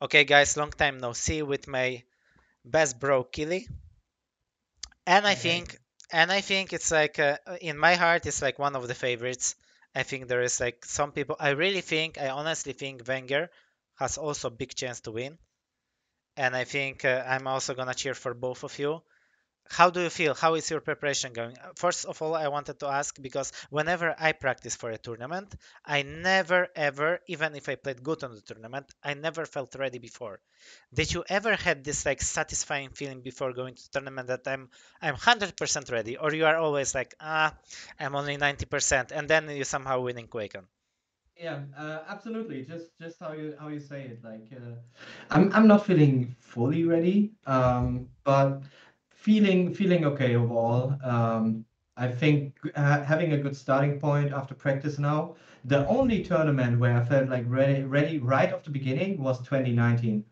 Okay, guys, long time no see with my best bro Killy, and I Hey, hey. think, and I think it's like in my heart, it's like one of the favorites. I think there is like some people. I really think, I honestly think Wenger has also big chance to win, and I think I'm also gonna cheer for both of you. How do you feel? How is your preparation going? First of all, I wanted to ask because whenever I practice for a tournament, I never ever, even if I played good on the tournament, I never felt ready before. Did you ever had this like satisfying feeling before going to the tournament that I'm 100% ready, or you are always like I'm only 90%, and then you somehow win in Quakecon? Yeah, absolutely. Just how you say it. I'm not feeling fully ready, but feeling okay overall. I think having a good starting point after practice now. The only tournament where I felt like ready right off the beginning was 2019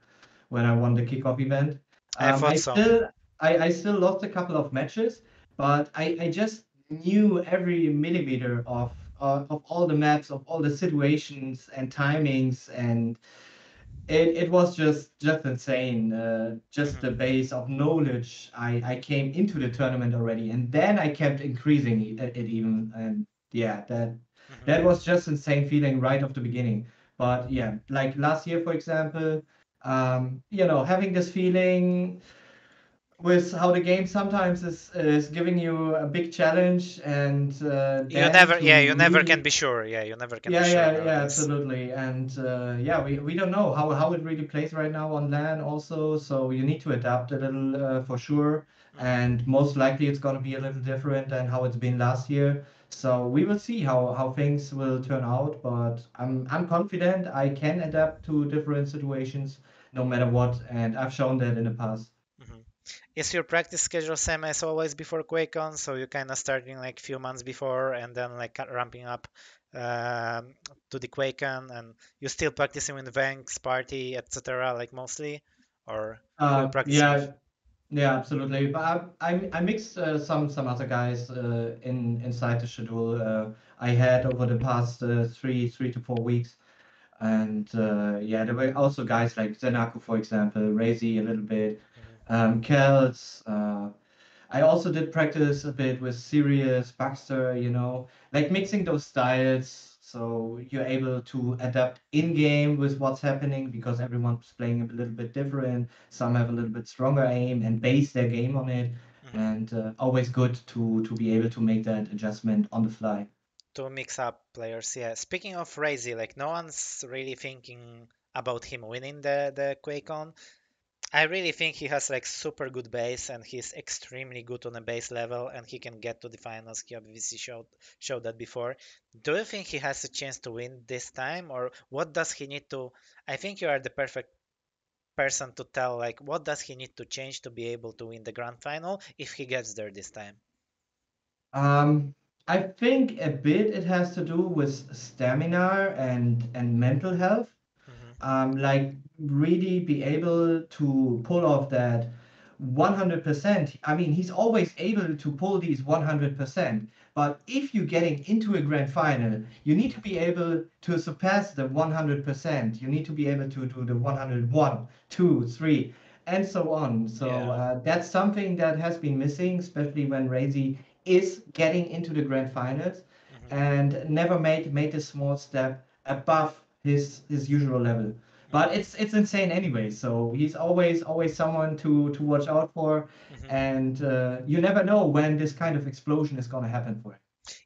when I won the kickoff event. I I thought so. still I still lost a couple of matches, but I just knew every millimeter of all the maps, of all the situations and timings, and it was just insane. Just the Hmm. base of knowledge I came into the tournament already, and then I kept increasing it even, and yeah, that Hmm. was just insane feeling right off the beginning. But yeah, like last year, for example, having this feeling with how the game sometimes is giving you a big challenge, and You then never, to yeah, you never can really be sure. Yeah, you never can be yeah, sure yeah, nowadays. absolutely. And yeah, we don't know how it really plays right now on LAN also. So you need to adapt a little for sure. Hmm. And most likely it's going to be a little different than how it's been last year. So we will see how things will turn out. But I'm confident I can adapt to different situations no matter what. And I've shown that in the past. Hmm. Is your practice schedule same as always before QuakeCon? So you kind of starting like few months before and then like ramping up um, to the QuakeCon, and you still practicing with Vanks, Party, etc. like mostly, or who you practicing with? Yeah, yeah, absolutely. But I mixed some other guys in inside the schedule I had over the past 3 to 4 weeks, and yeah, there were also guys like ZenAku, for example, Raisy a little bit, Hmm. Kels. I also did practice a bit with Sirius, Baxter, like mixing those styles so you're able to adapt in game with what's happening because everyone's playing a little bit different. Some have a little bit stronger aim and base their game on it, Hmm. and always good to be able to make that adjustment on the fly. To mix up players, yeah. Speaking of Razy, like no one's really thinking about him winning the QuakeCon. I really think he has like super good base and he's extremely good on a base level and he can get to the finals. He obviously showed that before. Do you think he has a chance to win this time, or what does he need to? I think you are the perfect person to tell like what does he need to change to be able to win the grand final if he gets there this time. Um, I think a bit it has to do with stamina and mental health. Hmm. Like really be able to pull off that 100%. I mean, he's always able to pull these 100%. But if you're getting into a grand final, you need to be able to surpass the 100%. You need to be able to do the 101, 2, 3, and so on. So Yeah. that's something that has been missing, especially when Razy is getting into the grand finals Hmm. and never made a small step above his usual level. But Hmm. it's insane anyway. So he's always someone to watch out for, Hmm. and you never know when this kind of explosion is gonna happen for him.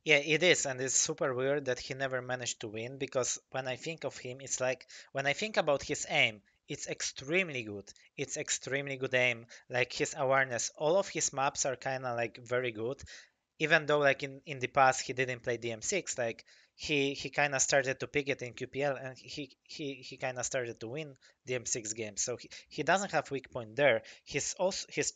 Yeah, it is, and it's super weird that he never managed to win because when I think of him, it's like when I think about his aim, it's extremely good. It's extremely good aim. Like his awareness, all of his maps are kind of like very good, even though like in the past he didn't play DM6, like he kind of started to pick it in QPL and he kind of started to win DM6 games. So he doesn't have weak point there. His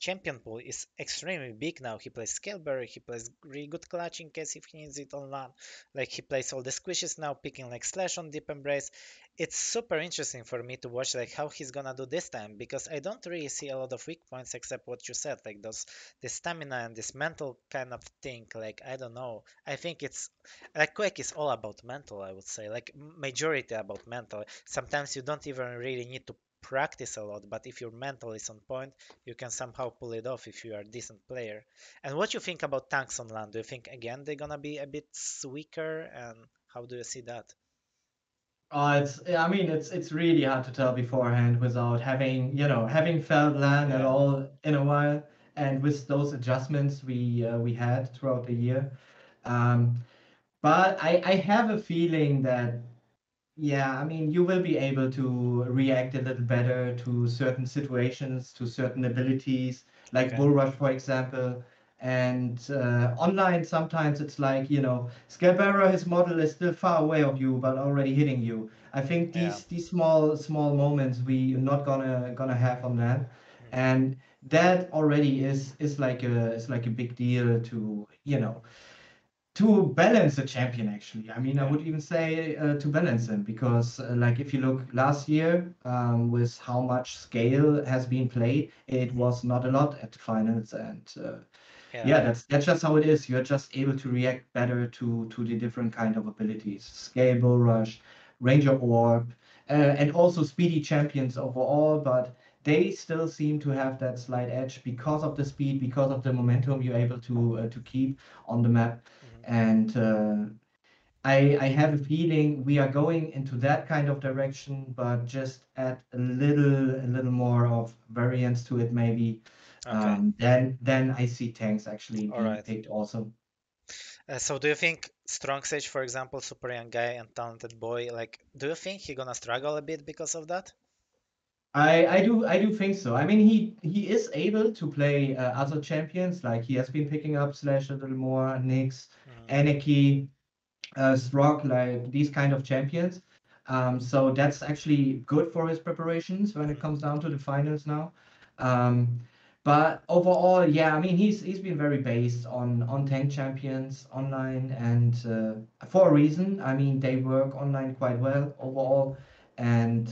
champion pool is extremely big now. He plays Scaleberry, he plays really good clutch in case if he needs it on LAN. Like he plays all the squishes now, picking like Slash on Deep Embrace. It's super interesting for me to watch like how he's gonna do this time because I don't really see a lot of weak points except what you said, like those this stamina and this mental kind of thing. Like I don't know. I think it's like Quake is all about mental. I would say like majority about mental. Sometimes you don't even really need to practice a lot, but if your mental is on point, you can somehow pull it off if you are a decent player. And what you think about tanks on land? Do you think again they're gonna be a bit weaker, and how do you see that? I mean, it's really hard to tell beforehand without having felt LAN at Yeah. all in a while, and with those adjustments we had throughout the year. Um, but I have a feeling that yeah, I mean, you will be able to react a little better to certain situations, to certain abilities, like Okay. Bull Rush, for example. And online, sometimes it's like, Scalbera, his model is still far away of you, but already hitting you. I think Yeah. these small moments we not gonna have on that, Mhm. and that already is like a big deal to Mhm. to balance a champion. Actually, I mean, I Yeah. would even say to balance him, because like if you look last year, with how much scale has been played, it Mhm. was not a lot at the finals. And Yeah. yeah, that's just how it is. You're just able to react better to the different kind of abilities: scale, bull rush, ranger orb, and also speedy champions overall. But they still seem to have that slight edge because of the speed, because of the momentum you're able to keep on the map. Mhm. And I have a feeling we are going into that kind of direction, but just add a little more of variance to it, maybe. Okay. Then I see tanks actually All being right. picked also. So do you think Strongsage, for example, super young guy and talented boy, like, do you think he gonna struggle a bit because of that? I do think so. I mean, he is able to play other champions, like he has been picking up Slash a little more, Nyx, Mhm. Anarchy, Strog, like these kind of champions. So that's actually good for his preparations when it Mhm. comes down to the finals now. Um, but overall, yeah, I mean, he's been very based on tank champions online, and for a reason. I mean, they work online quite well overall, and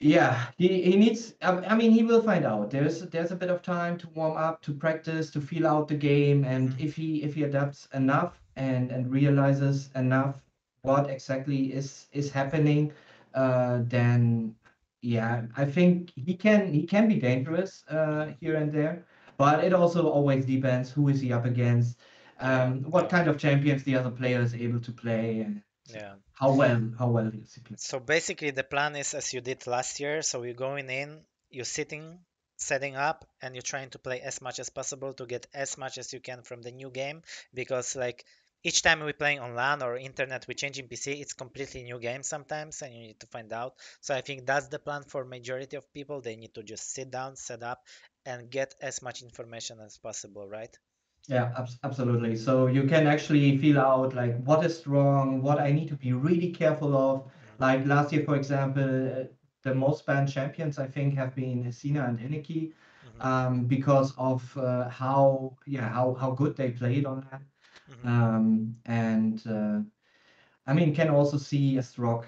yeah, he needs. I mean, he will find out. There's a bit of time to warm up, to practice, to feel out the game, and Mhm. if he adapts enough and realizes enough what exactly is happening, then yeah, I think he can be dangerous Mhm. here and there. But it also always depends who is he up against, Yeah. what Yeah. kind of champions the other player is able to play, and Yeah. how well is he playing. So basically, the plan is as you did last year. So you're going in, you're sitting, setting up, and you're trying to play as much as possible to get as much as you can from the new game. Because like each time we're playing on LAN or internet, we change in PC, it's completely new game sometimes, and you need to find out. So I think that's the plan for majority of people. They need to just sit down, set up, and get as much information as possible, right? Yeah, absolutely. So you can actually feel out like what is wrong, what I need to be really careful of. Mhm. Like last year, for example, the most banned champions I think have been Sina and Iniki, Mhm. because of how good they played on that. Mhm. And I mean, can also see a stroke,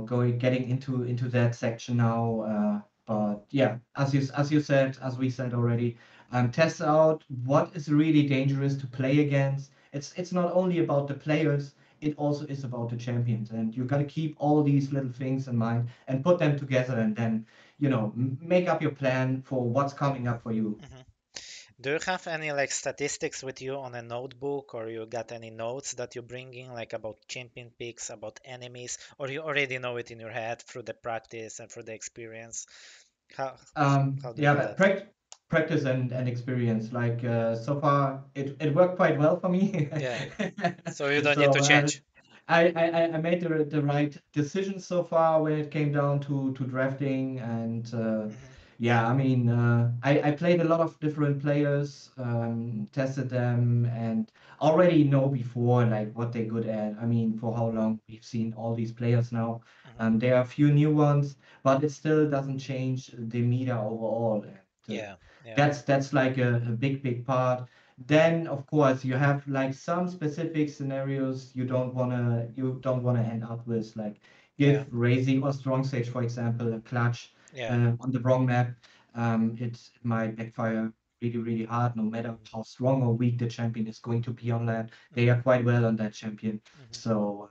going getting into that section now. Mhm. But yeah, as you said, as we said already, test out what is really dangerous to play against. It's not only about the players; it also is about the champions, and you got to keep all these little things in mind and put them together, and then make up your plan for what's coming up for you. Mhm. Do you have any like statistics with you on a notebook, or you got any notes that you're bringing, like about champion picks, about enemies, or you already know it in your head through the practice and through the experience? How how do you Yeah, do but that? practice and experience. Like so far, it worked quite well for me. Yeah, so you don't need to So change. I made the right decision so far when it came down to drafting. And Hmm. yeah, I mean, I played a lot of different players, tested them, and already know before like what they're good at. I mean, for how long we've seen all these players now. Hmm. There are a few new ones, but it still doesn't change the meter overall. And Yeah, yeah. that's like a big part. Then of course you have like some specific scenarios you don't wanna end up with, like Yeah, give Raisy or Strongsage, for example, a clutch yeah. on the wrong map. It might backfire really hard, no matter Hmm. how strong or weak the champion is going to be on that. They Hmm. are quite well on that champion. Hmm. So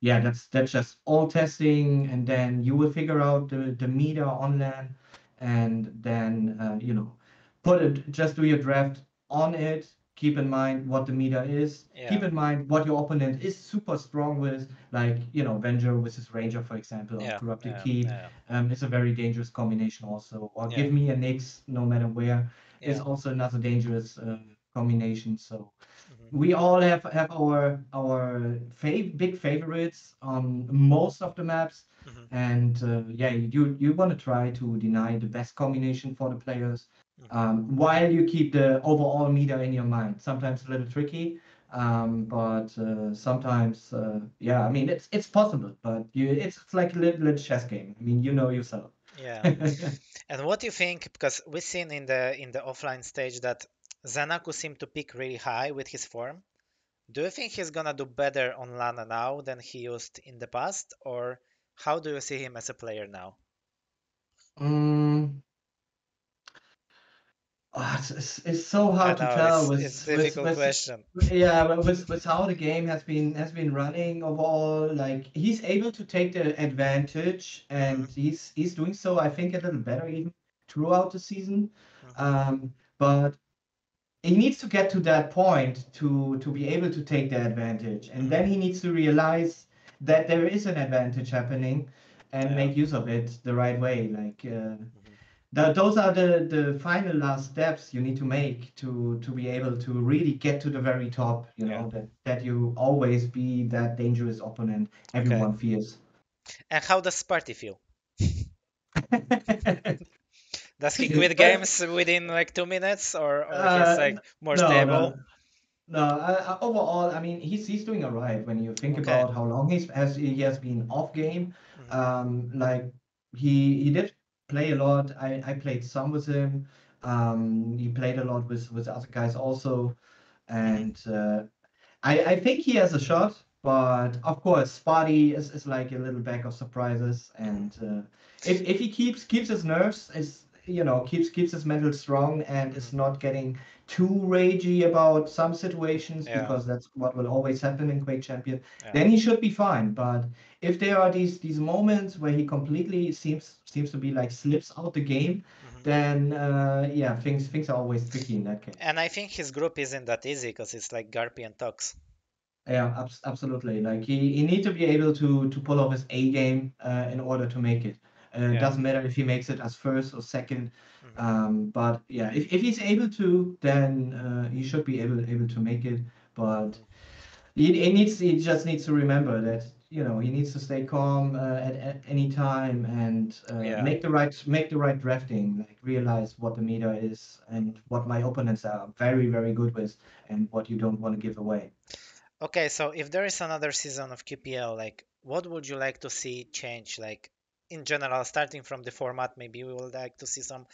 yeah, that's just all testing, and then you will figure out the meter on land, and then put it, just do your draft on it. Keep in mind what the meter is. Yeah, Keep in mind what your opponent is super strong with, like Venger versus Ranger, for example, or yeah, Corrupted yeah, Keep. yeah, It's a very dangerous combination also. Or yeah, Give Me a Nyx, no matter where, is yeah. also another dangerous combination. So Hmm. we all have our big favorites on most of the maps, Hmm. and yeah, you want to try to deny the best combination for the players, Hmm. while you keep the overall meter in your mind. Sometimes a little tricky, but sometimes yeah, I mean it's possible, but it's like a little chess game. I mean, you know yourself. Yeah. And what do you think? Because we've seen in the offline stage that ZenAku seemed to peak really high with his form. Do you think he's gonna do better on Lana now than he used in the past, or how do you see him as a player now? Mm, it's so I hard to know tell it's difficult question. yeah, with how the game has been running overall. Like, he's able to take the advantage, Hmm. and he's doing so, I think, a little better even throughout the season. Hmm. But he needs to get to that point to be able to take the advantage, and Hmm. then he needs to realize that there is an advantage happening, and Yeah. make use of it the right way. Like, Hmm. those are the final last steps you need to make to be able to really get to the very top. Yeah. That you always be that dangerous opponent Okay. everyone fears. And how does Sparty feel? Does he quit But games within like 2 minutes, or he's uh, like more no, no, stable? no. Overall, I mean, he's doing all right when you think Okay. about how long he has been off game. Hmm. Like, he did play a lot. I played some with him. He played a lot with other guys also, Hmm. and I think he has a shot, but of course, Spotty is like a little bag of surprises. Hmm. And if he keeps his nerves, keeps his mental strong, and Hmm. is not getting too ragey about some situations, Yeah. because that's what will always happen in Quake Champion, Yeah. then he should be fine. But if there are these moments where he completely seems to be like slips out the game, Hmm. then yeah, things are always tricky in that case. And I think his group isn't that easy because it's like Garpy and Tox. Yeah, absolutely. Like, he need to be able to pull off his A game in order to make it. Yeah. Doesn't matter if he makes it as first or second, Hmm. but yeah, if he's able to, then he should be able to make it. But Hmm. he just needs to remember that he needs to stay calm at any time, and Yeah. make the right drafting. Like, realize what the meta is and Hmm. what my opponents are very very good with, and what you don't want to give away. Okay, so if there is another season of QPL, like what would you like to see change? Like in general, starting from the format, maybe we would like to see some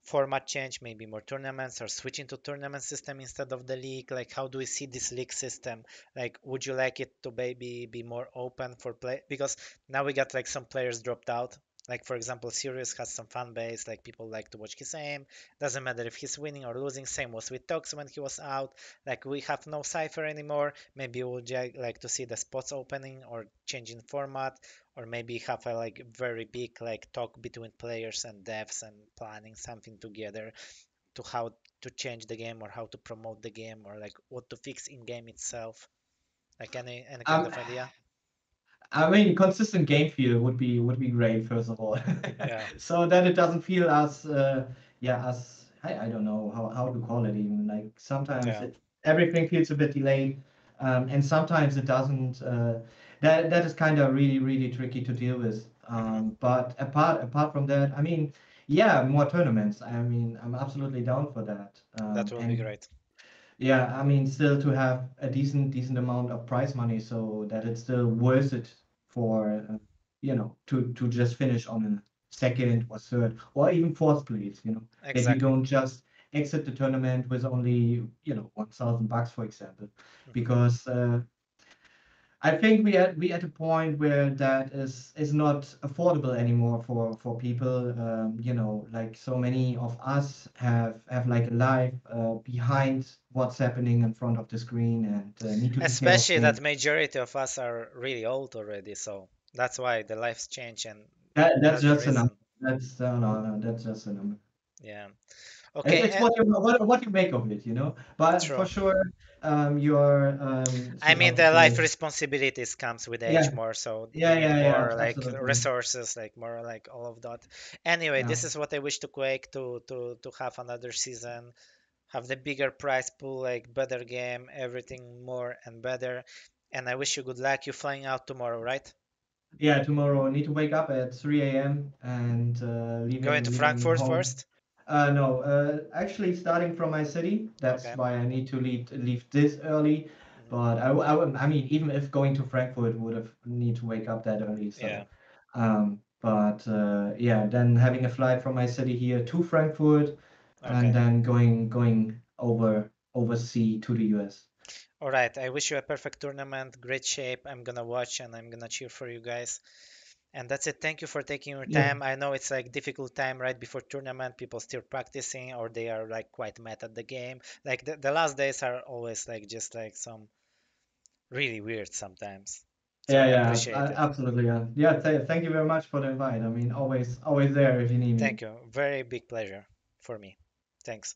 format change, maybe more tournaments or switching to tournament system instead of the league? Like, how do we see this league system? Like, would you like it to maybe be more open for play? Because now we got like some players dropped out. Like, for example, Sirius has some fan base, like people like to watch his aim. Doesn't matter if he's winning or losing. Same was with Tox when he was out. Like, we have no Cypher anymore. Maybe we would like to see the spots opening or changing format, or maybe have a like very big like talk between players and devs and planning something together to how to change the game or how to promote the game or like what to fix in game itself, like any kind Um, of idea. I mean, consistent game feel would be great, first of all, Yeah. so that it doesn't feel as yeah, as I don't know how to call it even. Like, sometimes Yeah. everything feels a bit delayed, and sometimes it doesn't. That is kind of really really tricky to deal with. Hmm. But apart from that, I mean, yeah, more tournaments. I mean, I'm absolutely down for that. That will be And great. yeah, I mean, still to have a decent amount of prize money, so that it's still worth it for to just finish on a second or third or even fourth place. That you Exactly. don't just exit the tournament with only $1,000, for example. Hmm. Because I think we at a point where that is not affordable anymore for people. Like so many of us have like a life behind what's happening in front of the screen and need to take care of Especially that things. majority of us are really old already, so that's why the lives change, and That's that's the just a number. reason. That's no, that's just a number. Yeah. It's Okay, what you make of it, you know. But for true. sure, your I how mean, to the say life it? responsibilities comes with age Yeah, more, so you yeah, need yeah, yeah. more like Absolutely. resources, like more like all of that. Anyway, Yeah, this is what I wish to Quake to have another season, have the bigger prize pool, like better game, everything more and better. And I wish you good luck. You flying out tomorrow, right? yeah. Tomorrow I need to wake up at 3 a.m. and Going to leaving Frankfurt home. first? No, actually starting from my city. That's Okay. why I need to leave this early. Hmm. But I mean, even if going to Frankfurt would have need to wake up that early. Yeah. So, but yeah, then having a flight from my city here to Frankfurt, and Okay. then going oversea to the US. All right. I wish you a perfect tournament, great shape. I'm gonna watch and I'm gonna cheer for you guys. And that's it. Thank you for taking your Yeah, time. I know it's like difficult time right before tournament. People still practicing or they are like quite mad at the game. Like the last days are always like just like some really weird sometimes. So yeah, I yeah. appreciate it. Absolutely. Yeah, yeah. Thank you very much for the invite. I mean, always there if you need me. Thank you. Very big pleasure for me. Thanks.